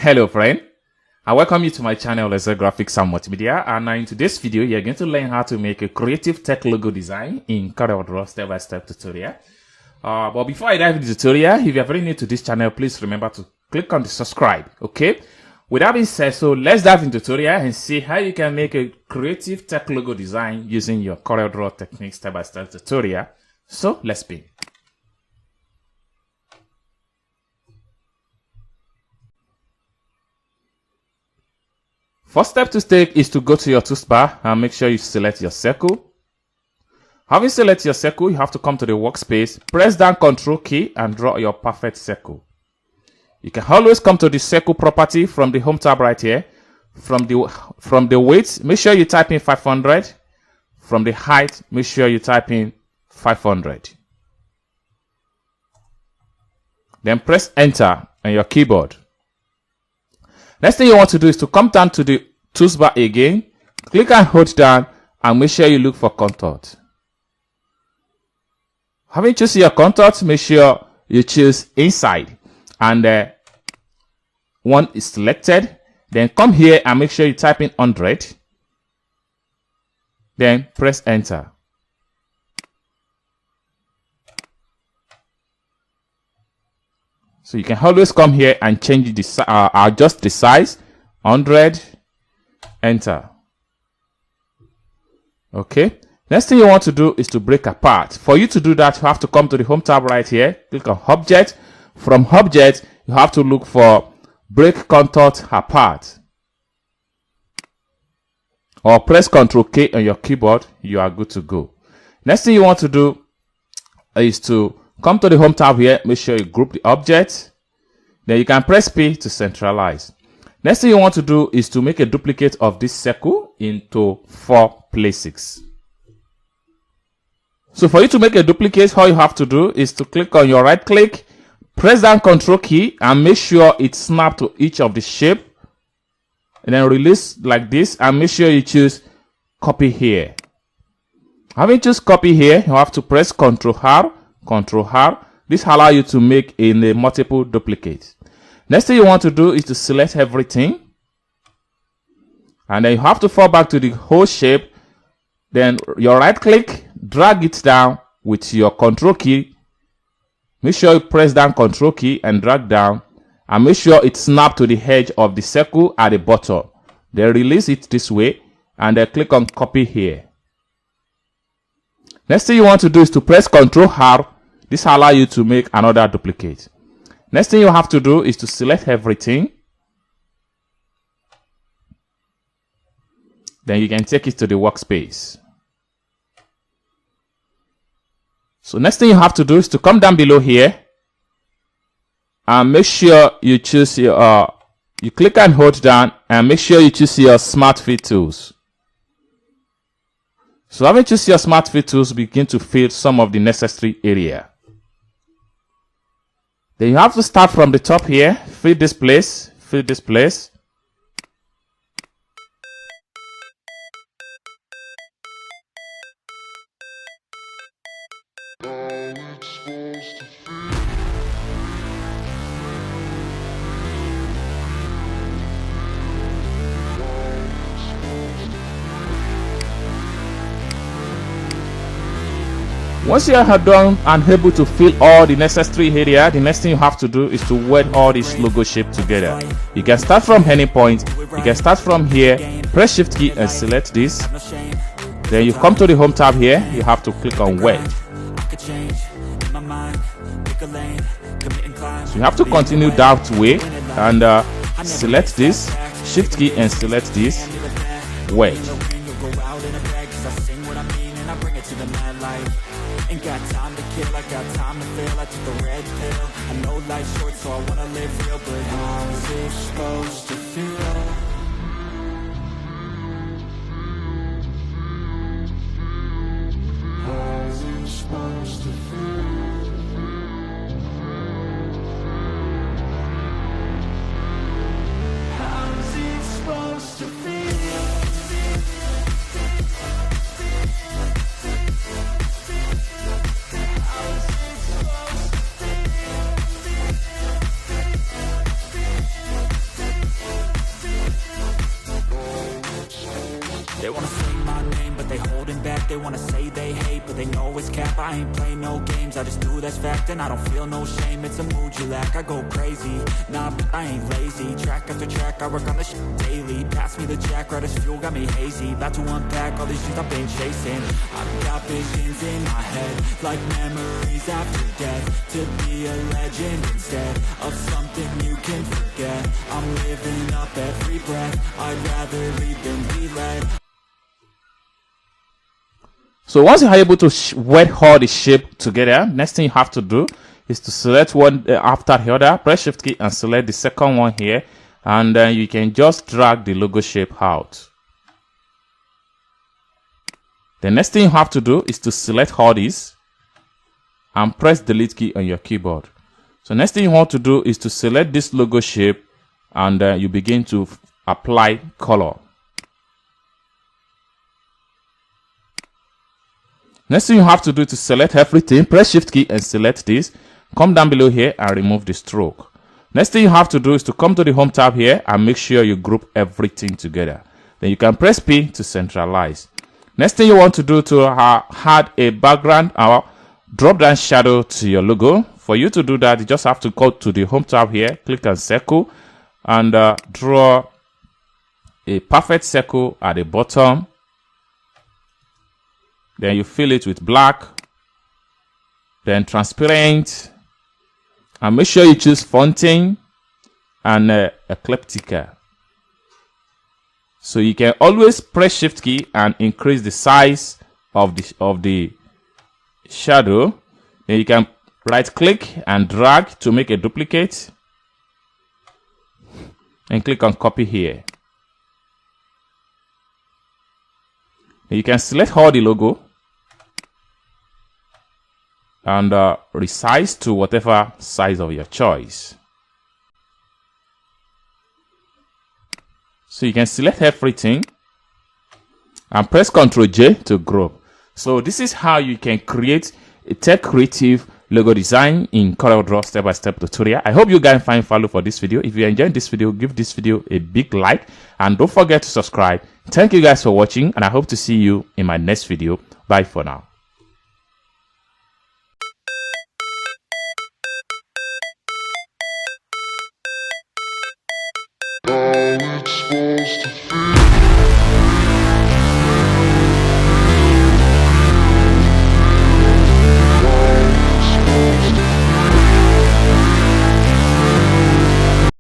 Hello friend, I welcome you to my channel as Graphics and Multimedia, and in today's video you're going to learn how to make a creative tech logo design in CorelDraw step-by-step tutorial. But before I dive into the tutorial, if you're very new to this channel, please remember to click on the subscribe, okay? With that being said, so let's dive into the tutorial and see how you can make a creative tech logo design using your CorelDraw technique step-by-step tutorial. So let's begin. First step to take is to go to your toolbar and make sure you select your circle. Having selected your circle, you have to come to the workspace, press down Ctrl key and draw your perfect circle. You can always come to the circle property from the home tab right here. From the weight, make sure you type in 500. From the height, make sure you type in 500. Then press enter on your keyboard. Next thing you want to do is to come down to the toolbar again, click and hold down, and make sure you look for contours. Having chosen your contours, make sure you choose inside, and one is selected. Then come here and make sure you type in 100. Then press enter. So you can always come here and change the adjust the size. 100, enter. Okay. Next thing you want to do is to break apart. For you to do that, you have to come to the home tab right here. Click on object. From object, you have to look for break contours apart. Or press Ctrl K on your keyboard. You are good to go. Next thing you want to do is to come to the home tab here, make sure you group the object. Then you can press P to centralize. Next thing you want to do is to make a duplicate of this circle into 4 places. So for you to make a duplicate, all you have to do is to click on your right click, press down Ctrl key and make sure it snaps to each of the shape. And then release like this and make sure you choose copy here. Having choose copy here, you have to press Ctrl R. Ctrl R. This allows you to make a multiple duplicates. Next thing you want to do is to select everything. And then you have to fall back to the whole shape. Then your right click, drag it down with your Ctrl key. Make sure you press down Ctrl key and drag down. And make sure it snaps to the edge of the circle at the bottom. Then release it this way. And then click on copy here. Next thing you want to do is to press Ctrl R. This allows you to make another duplicate. Next thing you have to do is to select everything. Then you can take it to the workspace. So next thing you have to do is to come down below here and make sure you choose your you click and hold down and make sure you choose your Smart Fit tools. So having choose your Smart Fit tools, begin to fill some of the necessary area. Then you have to start from the top here, fill this place, fill this place. Once you are done and able to fill all the necessary area, the next thing you have to do is to weld all this logo shape together. You can start from any point. You can start from here, press shift key and select this. Then you come to the home tab here, you have to click on weld. So you have to continue that way and select this, shift key and select this, weld. Ain't got time to kill, I got time to feel. I took the red pill. I know life's short, so I wanna live real. But how's it supposed to feel? How's it supposed to feel? How's it supposed to feel? How's it supposed to feel? They wanna say my name, but they holding back. They wanna say they hate, but they know it's cap. I ain't play no games, I just do that's fact. And I don't feel no shame, it's a mood you lack. I go crazy, nah, but I ain't lazy. Track after track, I work on this shit daily. Pass me the jack, right as fuel, got me hazy. About to unpack all these shit I've been chasing. I've got visions in my head, like memories after death. To be a legend instead of something you can forget. I'm living up every breath, I'd rather lead than be led. So once you are able to wet all the shape together, next thing you have to do is to select one after the other. Press Shift key and select the second one here, and then you can just drag the logo shape out. The next thing you have to do is to select all these and press Delete key on your keyboard. So next thing you want to do is to select this logo shape, and you begin to apply color. Next thing you have to do to select everything, press Shift key and select this. Come down below here and remove the stroke. Next thing you have to do is to come to the Home tab here and make sure you group everything together. Then you can press P to centralize. Next thing you want to do to add a background or drop down shadow to your logo. For you to do that, you just have to go to the Home tab here, click on circle, and draw a perfect circle at the bottom. Then you fill it with black, then transparent, and make sure you choose fonting and ecliptica. So you can always press Shift key and increase the size of the shadow. Then you can right click and drag to make a duplicate, and click on copy here. You can select all the logo and resize to whatever size of your choice. So you can select everything and press Ctrl J to group. So this is how you can create a tech creative logo design in CorelDraw step-by-step tutorial. I hope you guys find value for this video. If you enjoyed this video, give this video a big like and don't forget to subscribe. Thank you guys for watching, and I hope to see you in my next video. Bye for now. How it's supposed to feel.